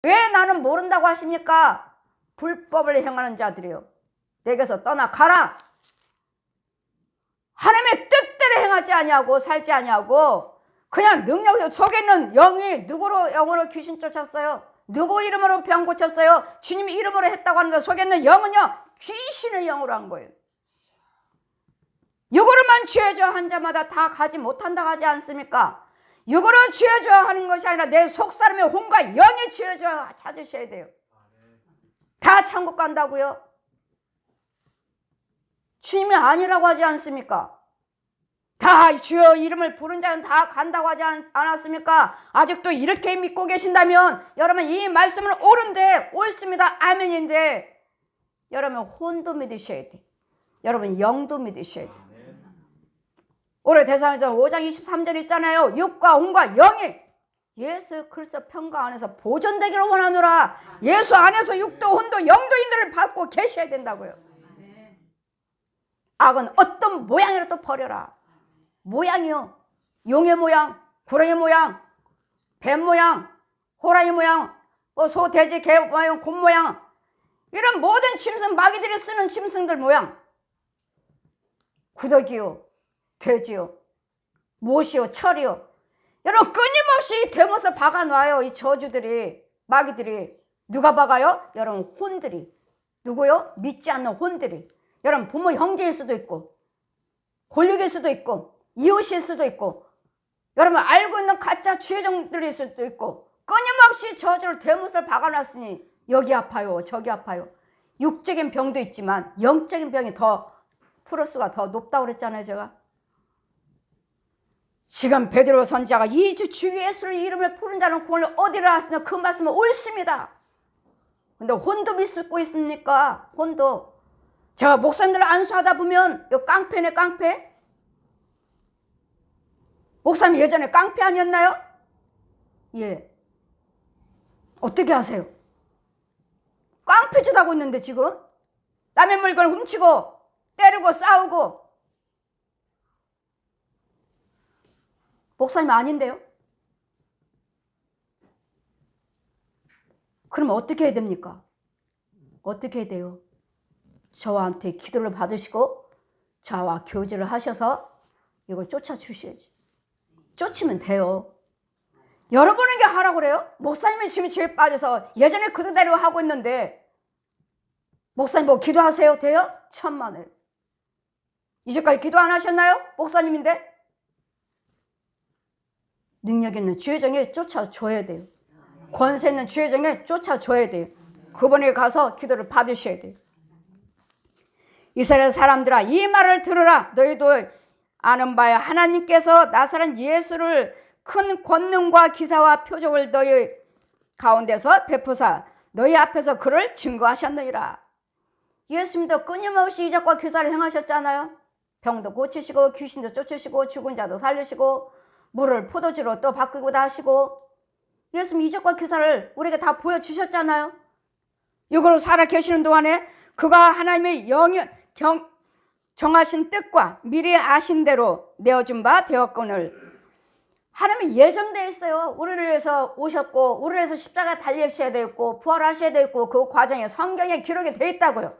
왜 나는 모른다고 하십니까? 불법을 행하는 자들이요, 내게서 떠나가라. 하나님의 뜻대로 행하지 아니하고 살지 아니하고 그냥 능력 속에 있는 영이 누구로 영으로 귀신 쫓았어요? 누구 이름으로 병 고쳤어요? 주님 이름으로 했다고 하는데 속에 있는 영은요, 귀신의 영으로 한 거예요. 육으로만 취해져 한 자마다 다 가지 못한다 하지 않습니까? 육으로 취해져 하는 것이 아니라 내 속사람의 혼과 영이 취해져 찾으셔야 돼요. 다 천국 간다고요? 주님이 아니라고 하지 않습니까? 다 주여 이름을 부른 자는 다 간다고 하지 않았습니까? 아직도 이렇게 믿고 계신다면 여러분 이 말씀은 옳은데, 옳습니다, 아멘인데, 여러분 혼도 믿으셔야 돼. 여러분 영도 믿으셔야 돼. 올해 대사전서 5장 23절 있잖아요. 육과 혼과 영이 예수 그리스도 평강 안에서 보존되기를 원하노라. 예수 안에서 육도 혼도 영도 인들을 받고 계셔야 된다고요. 악은 어떤 모양이라도 버려라. 모양이요, 용의 모양, 구렁이 모양, 뱀 모양, 호랑이 모양, 소, 돼지, 개 모양, 곰 모양, 이런 모든 짐승, 마귀들이 쓰는 짐승들 모양, 구더기요, 돼지요, 못이요, 철이요, 여러분 끊임없이 대못을 박아놔요. 이 저주들이, 마귀들이. 누가 박아요? 여러분 혼들이. 누구요? 믿지 않는 혼들이. 여러분 부모 형제일 수도 있고 권력일 수도 있고 이웃일 수도 있고 여러분 알고 있는 가짜 주의종들일 수도 있고 끊임없이 저주를 대못을 박아놨으니 여기 아파요 저기 아파요. 육적인 병도 있지만 영적인 병이 더 플러스가 더 높다고 그랬잖아요. 제가 지금 베드로 선지자가 이 주 예수의 이름을 부른 자는 구원을 얻으리라 하시는 그 말씀은 옳습니다. 근데 혼도 믿고 있습니까? 혼도. 제가 목사님들 안수하다 보면 요 깡패네, 깡패. 목사님 예전에 깡패 아니었나요? 예. 어떻게 하세요? 깡패짓 하고 있는데 지금 남의 물건을 훔치고 때리고 싸우고. 목사님 아닌데요? 그럼 어떻게 해야 됩니까? 어떻게 해야 돼요? 저한테 기도를 받으시고 저와 교제를 하셔서 이걸 쫓아주셔야지. 쫓으면 돼요. 여러분에게 하라고 그래요? 목사님이 지금 죄에 빠져서 예전에 그대로 하고 있는데 목사님 뭐 기도하세요? 돼요? 천만에. 이제까지 기도 안 하셨나요? 목사님인데? 능력 있는 주의정에 쫓아줘야 돼요. 권세 있는 주의정에 쫓아줘야 돼요. 그분에게 가서 기도를 받으셔야 돼요. 이스라엘 사람들아 이 말을 들으라. 너희도 아는 바야 하나님께서 나사렛 예수를 큰 권능과 기사와 표적을 너희 가운데서 베푸사 너희 앞에서 그를 증거하셨느니라. 예수님도 끊임없이 이적과 기사를 행하셨잖아요. 병도 고치시고 귀신도 쫓으시고 죽은 자도 살리시고 물을 포도주로 또 바꾸고 다 하시고 예수님 이적과 기사를 우리에게 다 보여주셨잖아요. 이거로 살아 계시는 동안에 그가 하나님의 정하신 뜻과 미리 아신 대로 내어준 바 되었거늘 하나님이 예정되어 있어요. 우리를 위해서 오셨고 우리를 위해서 십자가에 달리셔야 되었고 부활하셔야 되었고 그 과정에 성경에 기록이 되어 있다고요.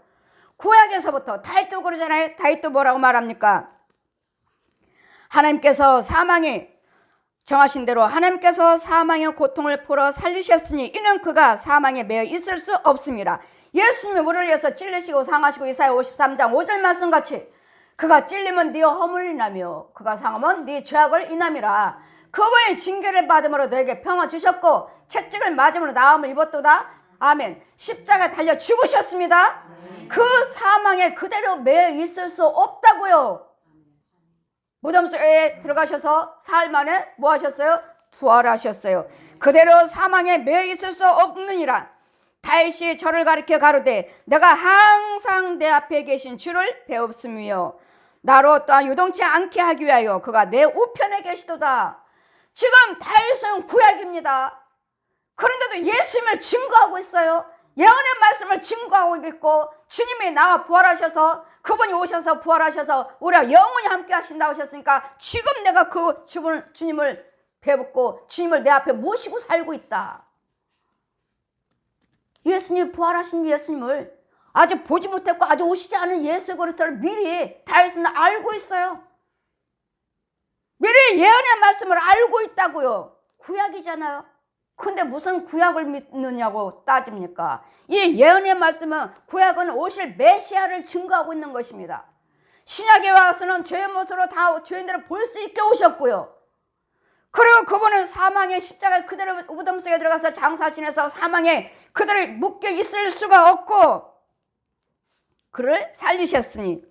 구약에서부터 다윗도 그러잖아요. 다윗도 뭐라고 말합니까? 하나님께서 사망에 정하신 대로 하나님께서 사망의 고통을 풀어 살리셨으니 이는 그가 사망에 매여 있을 수 없습니다. 예수님이 우리를 위해서 찔리시고 상하시고 이사야 53장 5절 말씀같이 그가 찔리면 네 허물을 인하며 그가 상하면 네 죄악을 인함이라. 그분의 징계를 받음으로 너에게 평화 주셨고 채찍을 맞음으로 나음을 입었도다. 아멘. 십자가에 달려 죽으셨습니다. 그 사망에 그대로 매여 있을 수 없다고요. 무덤 속에 들어가셔서 사흘 만에 뭐 하셨어요? 부활하셨어요. 그대로 사망에 매여 있을 수 없느니라. 다윗이 저를 가리켜 가로되 내가 항상 내 앞에 계신 주를 배웠으며 나로 또한 유동치 않게 하기 위하여 그가 내 우편에 계시도다. 지금 다윗은 구약입니다. 그런데도 예수님을 증거하고 있어요. 예언의 말씀을 증거하고 있고 주님이 나와 부활하셔서 그분이 오셔서 부활하셔서 우리가 영원히 함께 하신다고 하셨으니까 지금 내가 그 주님을 배웠고 주님을 내 앞에 모시고 살고 있다. 예수님, 부활하신 예수님을 아직 보지 못했고 아직 오시지 않은 예수 그리스도를 미리 다윗은 알고 있어요. 미리 예언의 말씀을 알고 있다고요. 구약이잖아요. 근데 무슨 구약을 믿느냐고 따집니까? 이 예언의 말씀은, 구약은 오실 메시아를 증거하고 있는 것입니다. 신약에 와서는 죄의 모습으로 다 죄인들을 볼 수 있게 오셨고요. 그리고 그분은 사망의 십자가에 그대로 무덤 속에 들어가서 장사 지내서 사망에 그대로 묶여 있을 수가 없고 그를 살리셨으니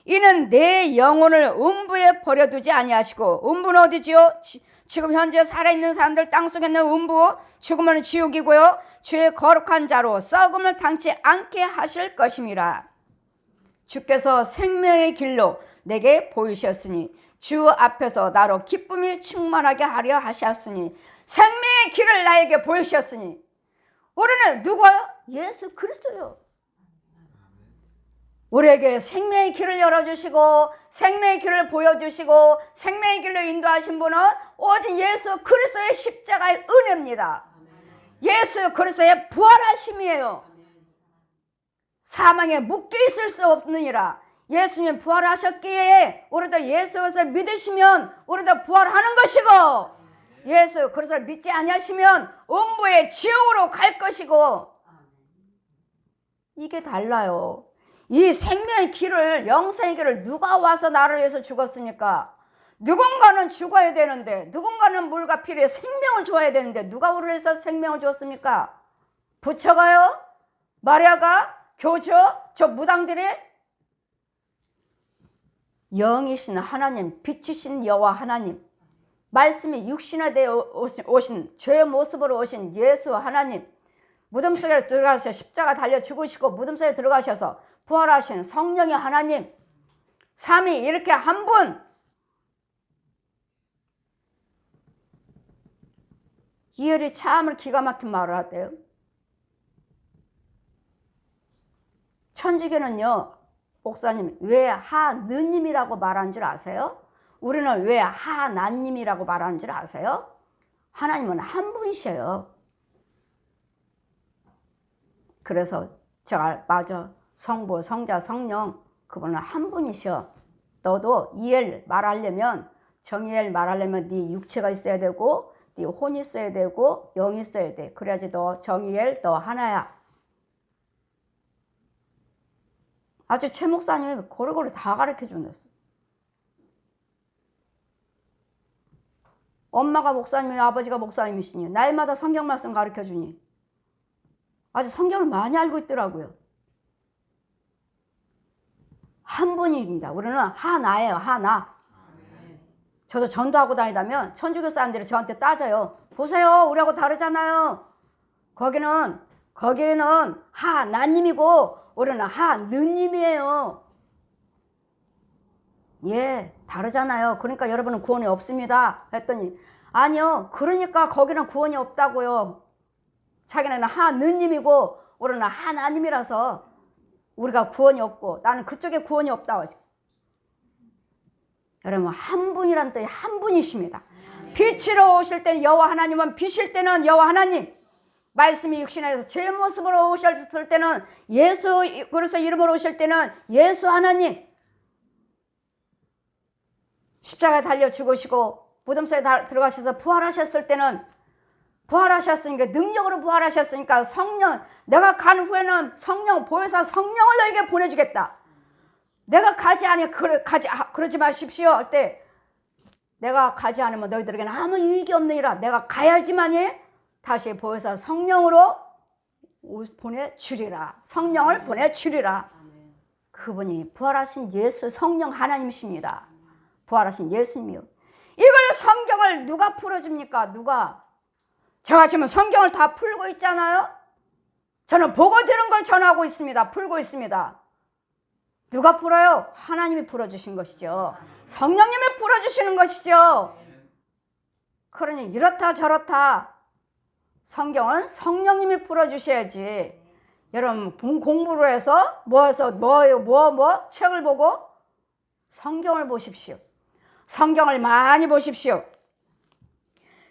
이는 내 영혼을 음부에 버려두지 아니하시고, 음부는 어디지요? 지금 현재 살아있는 사람들 땅속에 있는 음부, 죽으면 지옥이고요. 주의 거룩한 자로 썩음을 당치 않게 하실 것임이라. 주께서 생명의 길로 내게 보이셨으니 주 앞에서 나로 기쁨이 충만하게 하려 하셨으니, 생명의 길을 나에게 보이셨으니, 우리는 누구요? 예수 그리스도요. 우리에게 생명의 길을 열어주시고 생명의 길을 보여주시고 생명의 길로 인도하신 분은 오직 예수 그리스도의 십자가의 은혜입니다. 예수 그리스도의 부활하심이에요. 사망에 묶여 있을 수 없느니라. 예수님 부활하셨기에 우리도 예수 그리스도를 믿으시면 우리도 부활하는 것이고, 예수 그리스도를 믿지 아니하시면 음부의 지옥으로 갈 것이고, 이게 달라요. 이 생명의 길을, 영생의 길을 누가 와서 나를 위해서 죽었습니까? 누군가는 죽어야 되는데, 누군가는 물과 피로 생명을 줘야 되는데 누가 우리를 위해서 생명을 줬습니까? 부처가요? 마리아가? 교주? 저 무당들이? 영이신 하나님, 빛이신 여호와 하나님, 말씀이 육신화되어 오신, 죄의 모습으로 오신 예수 하나님, 무덤 속에 들어가셔서 십자가 달려 죽으시고 무덤 속에 들어가셔서 부활하신 성령의 하나님, 삼위 이렇게 한 분, 이열이 참을 기가 막힌 말을 하대요. 천주교는요, 목사님 왜 하느님이라고 말하는 줄 아세요? 우리는 왜 하나님이라고 말하는 줄 아세요? 하나님은 한 분이셔요. 그래서 제가 맞아, 성부, 성자, 성령, 그분은 한 분이셔. 너도 이엘 말하려면, 정의엘 말하려면 네 육체가 있어야 되고 네 혼이 있어야 되고 영이 있어야 돼. 그래야지 너 정의엘, 너 하나야. 아주 최 목사님이 고루고루 다 가르쳐 주셨어. 엄마가 목사님이, 아버지가 목사님이시니 날마다 성경 말씀 가르쳐 주니 아주 성경을 많이 알고 있더라고요. 한 분입니다. 우리는 하나예요. 하나. 저도 전도하고 다니다면 천주교 사람들이 저한테 따져요. 보세요, 우리하고 다르잖아요. 거기는 하나님이고 우리는 하느님이에요. 예, 다르잖아요. 그러니까 여러분은 구원이 없습니다 했더니, 아니요, 그러니까 거기는 구원이 없다고요. 자기는 하느님이고 우리는 하나님이라서 우리가 구원이 없고 나는 그쪽에 구원이 없다고. 여러분, 한 분이란 뜻이 한 분이십니다. 빛으로 오실 때는 여호와 하나님은, 빛일 때는 여호와 하나님, 말씀이 육신에서 제 모습으로 오셨을 때는 예수 그리스도 이름으로 오실 때는 예수 하나님, 십자가에 달려 죽으시고 무덤 속에 들어가셔서 부활하셨을 때는, 부활하셨으니까, 능력으로 부활하셨으니까 성령, 내가 간 후에는 성령, 보혜사 성령을 너에게 보내주겠다. 내가 가지 않으면 그러지 마십시오 할 때, 내가 가지 않으면 너희들에게는 아무 유익이 없느니라. 내가 가야지만이 다시 보혜사 성령으로 보내주리라. 성령을 보내주리라. 그분이 부활하신 예수 성령 하나님이십니다. 부활하신 예수님이요. 이걸 성경을 누가 풀어줍니까? 누가? 제가 지금 성경을 다 풀고 있잖아요. 저는 보고 들은 걸 전하고 있습니다. 풀고 있습니다. 누가 풀어요? 하나님이 풀어주신 것이죠. 성령님이 풀어주시는 것이죠. 그러니 이렇다 저렇다 성경은 성령님이 풀어주셔야지. 여러분, 공부를 해서 책을 보고 성경을 보십시오. 성경을 많이 보십시오.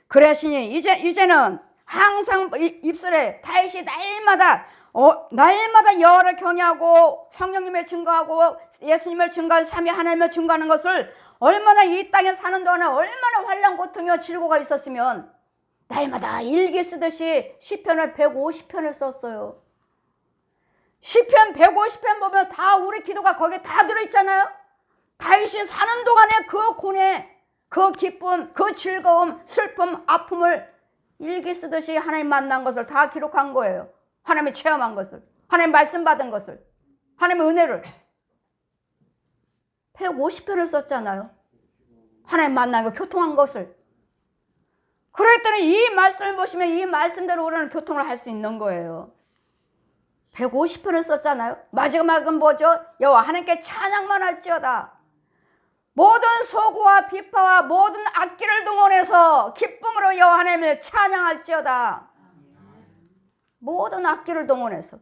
그러시니 이제는 항상 입술에 다윗이 날마다 여호와를 경외하고 성령님을 증거하고 예수님을 증거하고 삼위 하나님을 증거하는 것을 얼마나 이 땅에 사는 동안에 얼마나 환난 고통이와 질고가 있었으면 날마다 일기 쓰듯이 시편을 150편을 썼어요. 시편 150편 보면 다 우리 기도가 거기에 다 들어있잖아요. 다윗이 사는 동안에 그 고뇌, 그 기쁨, 그 즐거움, 슬픔, 아픔을 일기 쓰듯이 하나님 만난 것을 다 기록한 거예요. 하나님이 체험한 것을, 하나님 말씀 받은 것을, 하나님의 은혜를 150편을 썼잖아요. 하나님 만난 거, 교통한 것을. 그랬더니 이 말씀을 보시면 이 말씀대로 우리는 교통을 할 수 있는 거예요. 150편을 썼잖아요. 마지막은 뭐죠? 여호와 하나님께 찬양만 할지어다. 모든 소고와 비파와 모든 악기를 동원해서 기쁨으로 여호와 하나님을 찬양할지어다. 모든 악기를 동원해서요.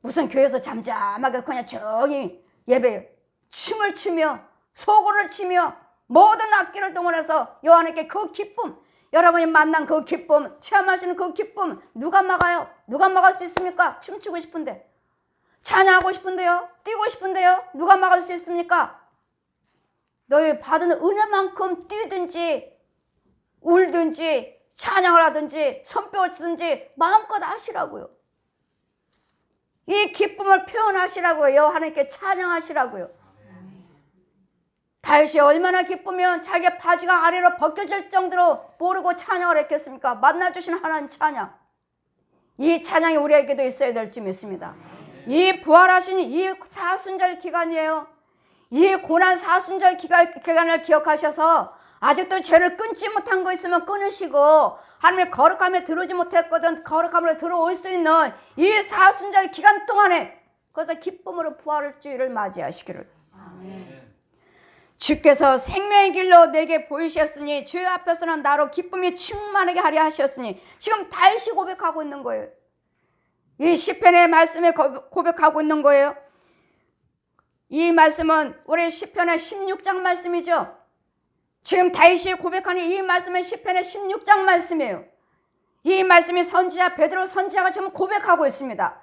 무슨 교회에서 잠잠하게 그냥 조용히 예배 춤을 추며 소고를 치며 모든 악기를 동원해서 여호와 하나님께 그 기쁨, 여러분이 만난 그 기쁨, 체험하시는 그 기쁨 누가 막아요? 누가 막을 수 있습니까? 춤추고 싶은데, 찬양하고 싶은데요, 뛰고 싶은데요, 누가 막을 수 있습니까? 너희 받은 은혜만큼 뛰든지 울든지 찬양을 하든지 손뼉을 치든지 마음껏 하시라고요. 이 기쁨을 표현하시라고요. 하나님께 찬양하시라고요. 다윗이 얼마나 기쁘면 자기의 바지가 아래로 벗겨질 정도로 모르고 찬양을 했겠습니까? 만나주신 하나님 찬양. 이 찬양이 우리에게도 있어야 될지 믿습니다. 이 부활하신 이 사순절 기간이에요. 이 고난 사순절 기간을 기억하셔서 아직도 죄를 끊지 못한 거 있으면 끊으시고, 하나님의 거룩함에 들어오지 못했거든 거룩함으로 들어올 수 있는 이 사순절 기간 동안에 그것을 기쁨으로 부활의 주일을 맞이하시기를. 아멘. 주께서 생명의 길로 내게 보이셨으니 주의 앞에서는 나로 기쁨이 충만하게 하려 하셨으니, 지금 다윗이 고백하고 있는 거예요. 이 시편의 말씀에 고백하고 있는 거예요. 이 말씀은 우리 시편의 16장 말씀이죠. 지금 다윗이 고백하는 이 말씀은 시편의 16장 말씀이에요. 이 말씀이 선지자 베드로 선지자가 지금 고백하고 있습니다.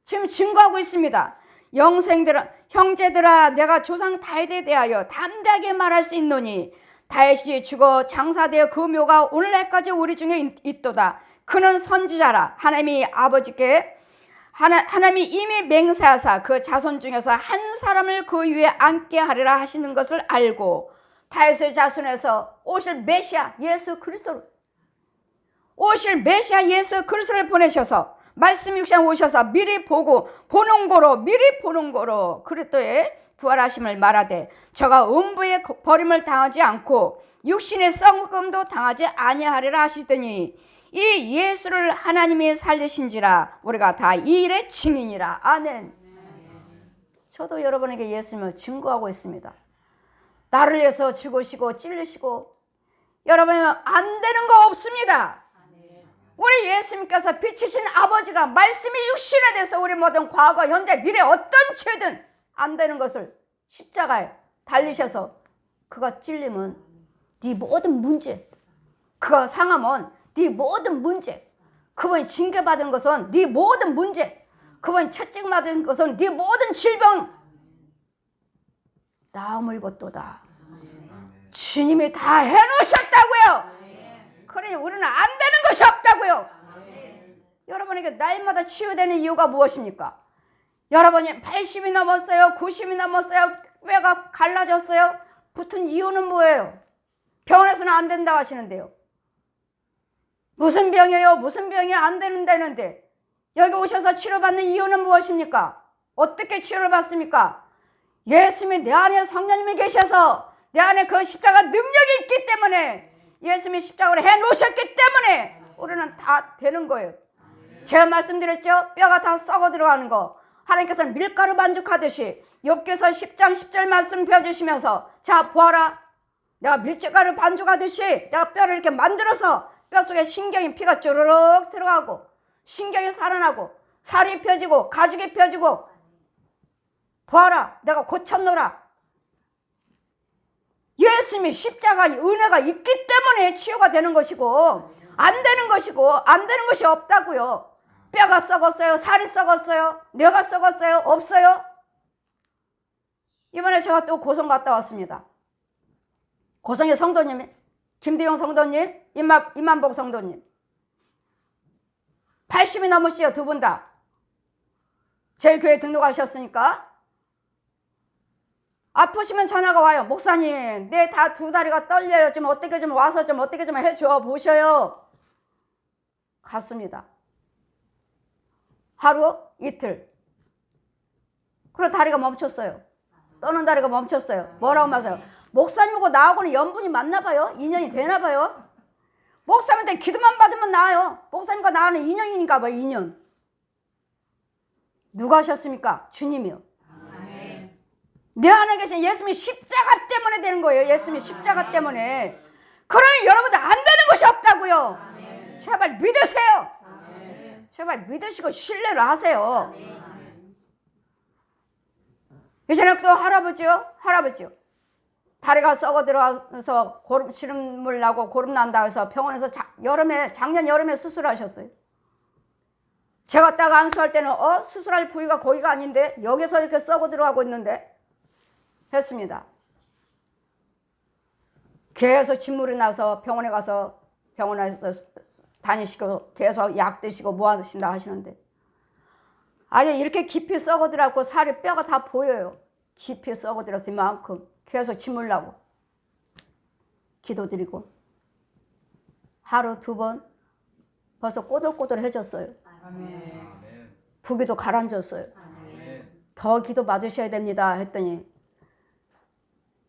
지금 증거하고 있습니다. 형제들아, 내가 조상 다윗에 대하여 담대하게 말할 수 있노니 다윗이 죽어 장사되어 그 묘가 오늘날까지 우리 중에 있도다. 그는 선지자라. 하나님이 아버지께 하나님이 이미 맹세하사 그 자손 중에서 한 사람을 그 위에 앉게 하리라 하시는 것을 알고, 다윗의 자손에서 오실 메시아 예수 그리스도를 보내셔서 말씀 육신 오셔서 미리 보는 거로 그리스도의 부활하심을 말하되, 저가 음부의 버림을 당하지 않고 육신의 썩음도 당하지 아니하리라 하시더니 이 예수를 하나님이 살리신지라 우리가 다 이 일의 증인이라. 아멘. 저도 여러분에게 예수님을 증거하고 있습니다. 나를 위해서 죽으시고 찔리시고, 여러분 안 되는 거 없습니다. 우리 예수님께서 빛이신 아버지가 말씀이 육신에 대해서 우리 모든 과거 현재 미래 어떤 죄든 안 되는 것을 십자가에 달리셔서 그가 찔리면 네 모든 문제, 그가 상하면 네 모든 문제, 그분이 징계받은 것은 네 모든 문제, 그분이 채찍받은 것은 네 모든 질병 나무일것도다. 주님이 다 해놓으셨다고요. 그러니 우리는 안 되는 것이 없다고요. 여러분에게 날마다 치유되는 이유가 무엇입니까? 여러분이 80이 넘었어요, 90이 넘었어요, 뼈가 갈라졌어요. 붙은 이유는 뭐예요? 병원에서는 안 된다고 하시는데요. 무슨 병이에요? 무슨 병이 안 되는데 여기 오셔서 치료받는 이유는 무엇입니까? 어떻게 치료를 받습니까? 예수님이 내 안에 성령님이 계셔서 내 안에 그 십자가 능력이 있기 때문에, 예수님이 십자가를 해놓으셨기 때문에 우리는 다 되는 거예요. 제가 말씀드렸죠? 뼈가 다 썩어 들어가는 거, 하나님께서는 밀가루 반죽하듯이 욥기서 10장 10절 말씀 펴주시면서, 자 보아라, 내가 밀가루 반죽하듯이 내가 뼈를 이렇게 만들어서 뼈 속에 신경이 피가 쪼르륵 들어가고 신경이 살아나고 살이 펴지고 가죽이 펴지고, 보아라 내가 고쳤노라. 예수님이 십자가 은혜가 있기 때문에 치유가 되는 것이고 안 되는 것이고 안 되는 것이 없다고요. 뼈가 썩었어요? 살이 썩었어요? 뇌가 썩었어요? 없어요? 이번에 제가 또 고성 갔다 왔습니다. 고성의 성도님, 김대영 성도님, 임만복 성도님 80이 넘으시요, 두 분 다. 저희 교회 등록하셨으니까. 아프시면 전화가 와요. 목사님, 내 다 두 다리가 떨려요. 좀 어떻게 좀 와서 좀 어떻게 좀 해줘 보셔요. 갔습니다. 하루, 이틀. 그리고 다리가 멈췄어요. 떠는 다리가 멈췄어요. 뭐라고 말해요? 목사님하고 나하고는 연분이 맞나 봐요. 인연이 되나 봐요. 목사님한테 기도만 받으면 나아요. 목사님과 나는 인연이니까 봐요. 인연. 누가 하셨습니까? 주님이요. 내 안에 계신 예수님이 십자가 때문에 되는 거예요. 예수님이 십자가 때문에. 그러니 여러분들 안 되는 것이 없다고요. 제발 믿으세요. 제발 믿으시고 신뢰를 하세요. 예전에 또 할아버지요. 다리가 썩어 들어와서 시름물 나고 고름 난다 해서 병원에서 작년 여름에 수술하셨어요. 제가 딱 안수할 때는 수술할 부위가 거기가 아닌데 여기서 이렇게 썩어 들어가고 있는데 했습니다. 계속 진물이 나서 병원에서 다니시고 계속 약 드시고 뭐 하신다 하시는데 아니 이렇게 깊이 썩어 들어가고 살이 뼈가 다 보여요. 깊이 썩어 들어서 이만큼 계속 진물 나고 기도드리고 하루 두 번 벌써 꼬들꼬들해졌어요. 부기도 가라앉았어요. 더 기도 받으셔야 됩니다 했더니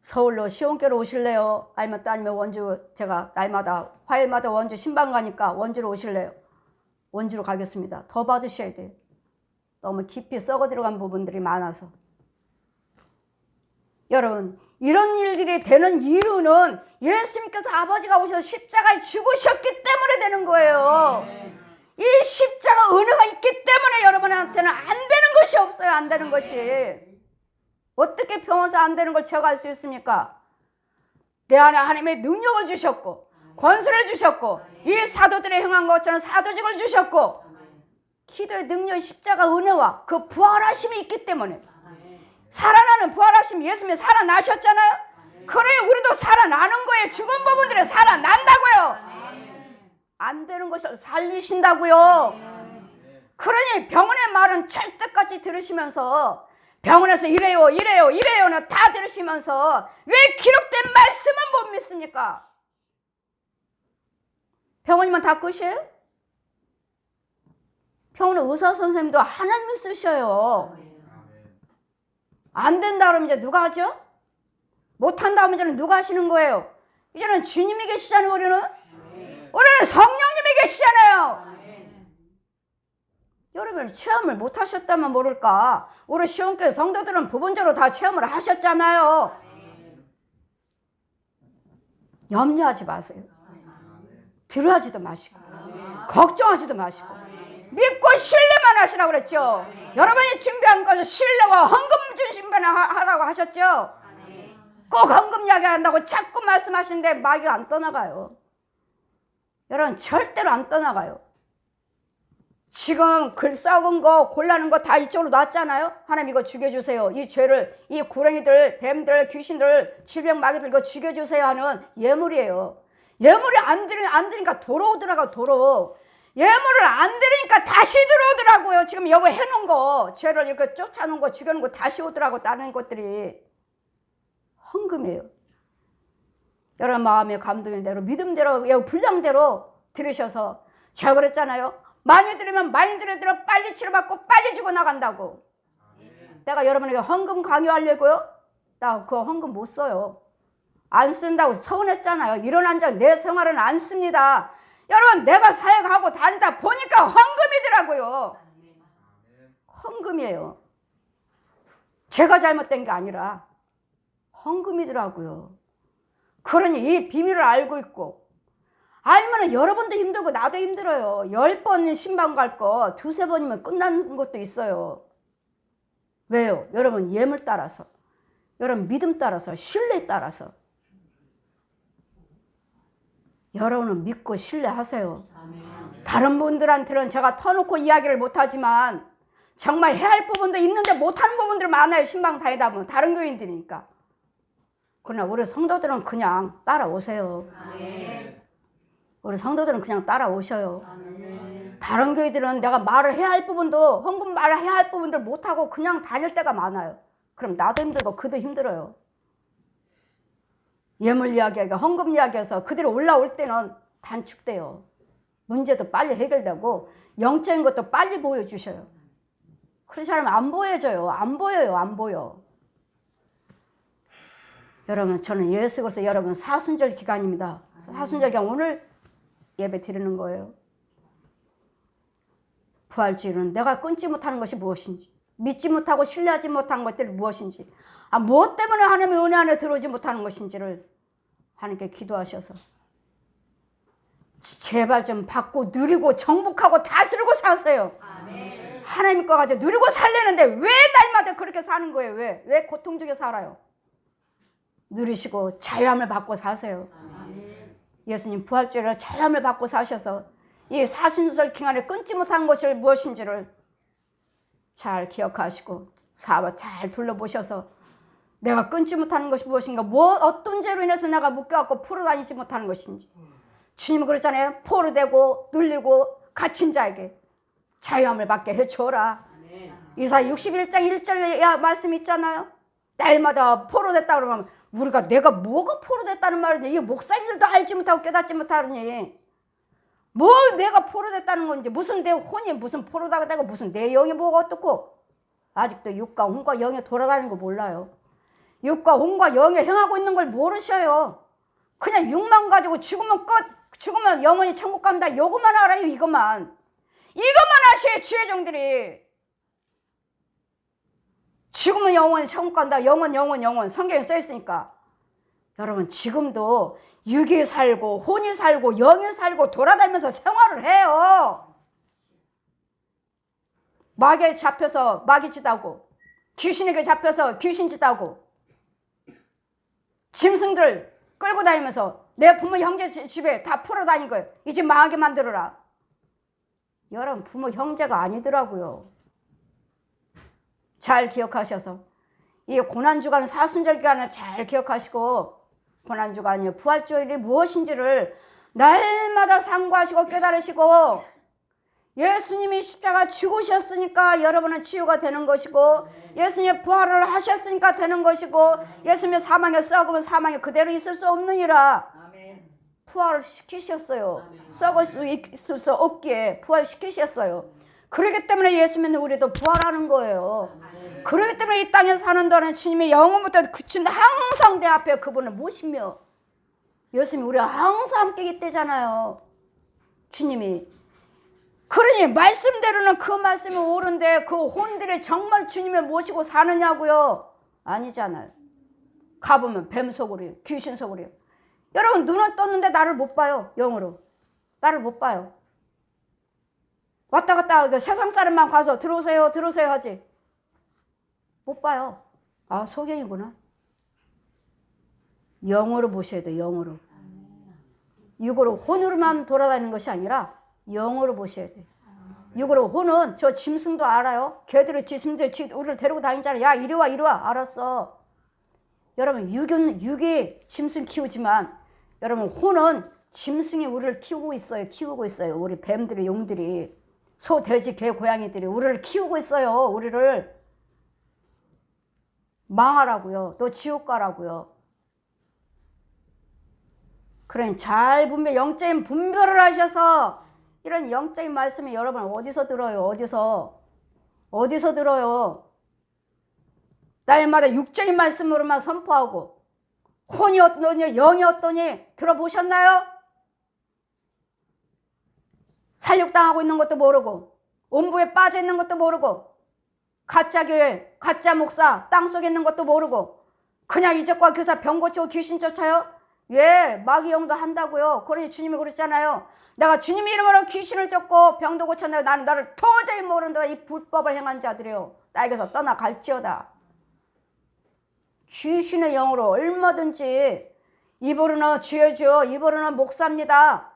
서울로 시온교로 오실래요? 아니면 원주, 제가 날마다 화요일마다 원주 신방 가니까 원주로 오실래요? 원주로 가겠습니다. 더 받으셔야 돼요. 너무 깊이 썩어 들어간 부분들이 많아서. 여러분, 이런 일들이 되는 이유는 예수님께서 아버지가 오셔서 십자가에 죽으셨기 때문에 되는 거예요. 이 십자가 은혜가 있기 때문에 여러분한테는 안 되는 것이 없어요. 안 되는 것이. 어떻게 병원에서 안 되는 걸 제가 알 수 있습니까? 내 안에 하나님의 능력을 주셨고 권세를 주셨고 이 사도들의 행한 것처럼 사도직을 주셨고 기도의 능력, 십자가 은혜와 그 부활하심이 있기 때문에 살아나는 부활하심, 예수님이 살아나셨잖아요. 그래 우리도 살아나는 거예요. 죽은 부분들이 살아난다고요. 안 되는 것을 살리신다고요. 그러니 병원의 말은 찰떡같이 들으시면서 병원에서 이래요는 다 들으시면서 왜 기록된 말씀은 못 믿습니까? 병원이면 다 끝이에요? 병원의 의사 선생님도 하나님을 쓰셔요. 안 된다 그러면 이제 누가 하죠? 못한다 하면 이제는 누가 하시는 거예요? 이제는 주님이 계시잖아요. 우리는 성령님이 계시잖아요. 여러분 체험을 못 하셨다면 모를까? 우리 시온교회 성도들은 부분적으로 다 체험을 하셨잖아요. 염려하지 마세요. 두려워하지도 마시고 걱정하지도 마시고 믿고 신뢰만 하시라고 그랬죠. 여러분이 준비한 것을 신뢰와 헌금 중심만 하라고 하셨죠. 꼭 헌금 이야기한다고 자꾸 말씀하시는데 마귀가 안 떠나가요. 여러분 절대로 안 떠나가요. 지금 글 썩은 거 골라는 거 다 이쪽으로 놨잖아요. 하나님 이거 죽여주세요. 이 죄를 이 구렁이들 뱀들 귀신들 질병 마귀들 이거 죽여주세요 하는 예물이에요. 예물이 안 들으니까 돌아오더라고요. 도로 예물을 안 들으니까 다시 들어오더라고요. 지금 여기 해놓은 거 죄를 이렇게 쫓아놓은 거 죽여놓은 거 다시 오더라고. 다른 것들이 헌금이에요. 여러분 마음의 감동의 대로 믿음대로 분량대로 들으셔서 제가 그랬잖아요. 많이 들으면 많이 들으도록 빨리 치료받고 빨리 주고 나간다고. 내가 여러분에게 헌금 강요하려고요? 나 그 헌금 못 써요. 안 쓴다고 서운했잖아요. 이런 한 장 내 생활은 안 씁니다. 여러분 내가 사역하고 다니다 보니까 헌금이더라고요. 헌금이에요. 제가 잘못된 게 아니라 헌금이더라고요. 그러니 이 비밀을 알고 있고 아니면 여러분도 힘들고 나도 힘들어요. 10번 신방 갈 거 2-3번이면 끝나는 것도 있어요. 왜요? 여러분 예물 따라서, 여러분 믿음 따라서, 신뢰 따라서 여러분은 믿고 신뢰하세요. 다른 분들한테는 제가 터놓고 이야기를 못하지만 정말 해야 할 부분도 있는데 못하는 부분들 많아요. 신방 다니다 보면 다른 교인들이니까. 그러나 우리 성도들은 그냥 따라오세요. 우리 성도들은 그냥 따라오셔요. 다른 교회들은 내가 말을 해야 할 부분도 헌금 말을 해야 할 부분들 못하고 그냥 다닐 때가 많아요. 그럼 나도 힘들고 그도 힘들어요. 예물 이야기하고 헌금 이야기해서 그들이 올라올 때는 단축돼요. 문제도 빨리 해결되고 영적인 것도 빨리 보여주셔요. 그렇지 않으면 안 보여져요. 안 보여요. 안 보여. 여러분, 저는 예수 그리스도 여러분 사순절 기간입니다. 사순절 기간 오늘 예배 드리는 거예요. 부활주일은 내가 끊지 못하는 것이 무엇인지, 믿지 못하고 신뢰하지 못하는 것들이 무엇인지, 무엇 때문에 하나님의 은혜 안에 들어오지 못하는 것인지를 하나님께 기도하셔서 제발 좀 받고 누리고 정복하고 다스리고 사세요. 아멘. 하나님 거 가지고 누리고 살려는데 왜 날마다 그렇게 사는 거예요? 왜 고통 중에 살아요? 누리시고 자유함을 받고 사세요. 아멘. 예수님 부활주일에 자유함을 받고 사셔서 이 사순절 기간에 끊지 못한 것이 무엇인지를 잘 기억하시고 사바 잘 둘러보셔서 내가 끊지 못하는 것이 무엇인가, 어떤 죄로 인해서 내가 묶여갖고 풀어다니지 못하는 것인지. 주님은 그랬잖아요. 포로되고 눌리고 갇힌 자에게 자유함을 받게 해줘라. 이사야 61장 1절에 말씀 있잖아요. 날마다 포로됐다 그러면 우리가 내가 뭐가 포로됐다는 말이냐, 이게 목사님들도 알지 못하고 깨닫지 못하느니 뭘 내가 포로됐다는 건지, 무슨 내 혼이 무슨 포로다가 되고 무슨 내 영이 뭐가 어떻고, 아직도 육과 혼과 영이 돌아다니는 거 몰라요. 육과 혼과 영이 행하고 있는 걸 모르셔요. 그냥 육만 가지고 죽으면 끝, 죽으면 영원히 천국 간다, 요것만 알아요. 이것만 아시에요. 주의 종들이 죽으면 영원히 천국 간다, 영원 성경에 써 있으니까. 여러분 지금도 육이 살고 혼이 살고 영이 살고 돌아다니면서 생활을 해요. 마귀에 잡혀서 마귀짓하고, 귀신에게 잡혀서 귀신짓하고, 짐승들 끌고 다니면서 내 부모 형제 집에 다 풀어 다닌 거예요. 이 집 망하게 만들어라. 여러분 부모 형제가 아니더라고요. 잘 기억하셔서 이 고난주간 사순절 기간을 잘 기억하시고, 고난주간이 부활주일이 무엇인지를 날마다 상고하시고 깨달으시고, 예수님이 십자가 죽으셨으니까 여러분은 치유가 되는 것이고, 예수님이 부활을 하셨으니까 되는 것이고, 예수님이 사망에 썩으면 사망에 그대로 있을 수 없느니라. 부활을 시키셨어요. 썩을 수 있을 수 없게 부활시키셨어요. 그렇기 때문에 예수 믿는 우리도 부활하는 거예요. 그렇기 때문에 이 땅에 사는 동안 주님이 영원부터 그친 항상 내 앞에 그분을 모시며, 예수님이 우리와 항상 함께 있대잖아요. 주님이. 그러니 말씀대로는 그 말씀이 옳은데 그 혼들이 정말 주님을 모시고 사느냐고요? 아니잖아요. 가보면 뱀 속으로요, 귀신 속으로요. 여러분 눈은 떴는데 나를 못 봐요. 영으로 나를 못 봐요. 왔다 갔다 세상 사람만 가서 들어오세요 하지 못 봐요. 아, 소경이구나. 영으로 보셔야 돼요. 영으로. 육으로 혼으로만 돌아다니는 것이 아니라 영으로 보셔야 돼요. 육으로. 혼은 저 짐승도 알아요. 걔들이 짐승들 우리를 데리고 다니잖아요. 야 이리 와 알았어. 여러분 육이 짐승 키우지만 여러분 혼은 짐승이 우리를 키우고 있어요. 우리 뱀들이, 용들이, 소, 돼지, 개, 고양이들이 우리를 키우고 있어요. 우리를 망하라고요. 또 지옥 가라고요. 그러니 잘 분별, 영적인 분별을 하셔서 이런 영적인 말씀이 여러분 어디서 들어요? 어디서 들어요? 날마다 육적인 말씀으로만 선포하고, 혼이 어떠니 영이 어떠니 들어보셨나요? 살육당하고 있는 것도 모르고, 음부에 빠져 있는 것도 모르고, 가짜 교회, 가짜 목사 땅속에 있는 것도 모르고, 그냥 이적과 교사 병 고치고 귀신 쫓아요? 예, 마귀 영도 한다고요. 그러니 주님이 그랬잖아요. 내가 주님 이름으로 귀신을 쫓고 병도 고쳤는데 나는 너를 도저히 모른다. 이 불법을 행한 자들이요, 나에게서 떠나갈지어다. 귀신의 영으로 얼마든지 입으로는 주여 주여, 입으로는 목사입니다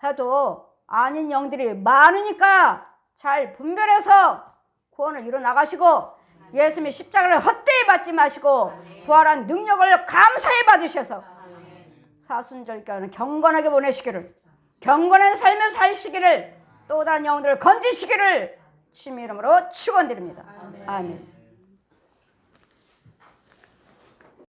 해도 아닌 영들이 많으니까 잘 분별해서 구원을 이뤄 나가시고 예수님의 십자가를 헛되이 받지 마시고 부활한 능력을 감사히 받으셔서 사순절교회는 경건하게 보내시기를, 경건한 삶을 사시기를, 또 다른 영혼들을 건지시기를 주님의 이름으로 축원드립니다. 아멘.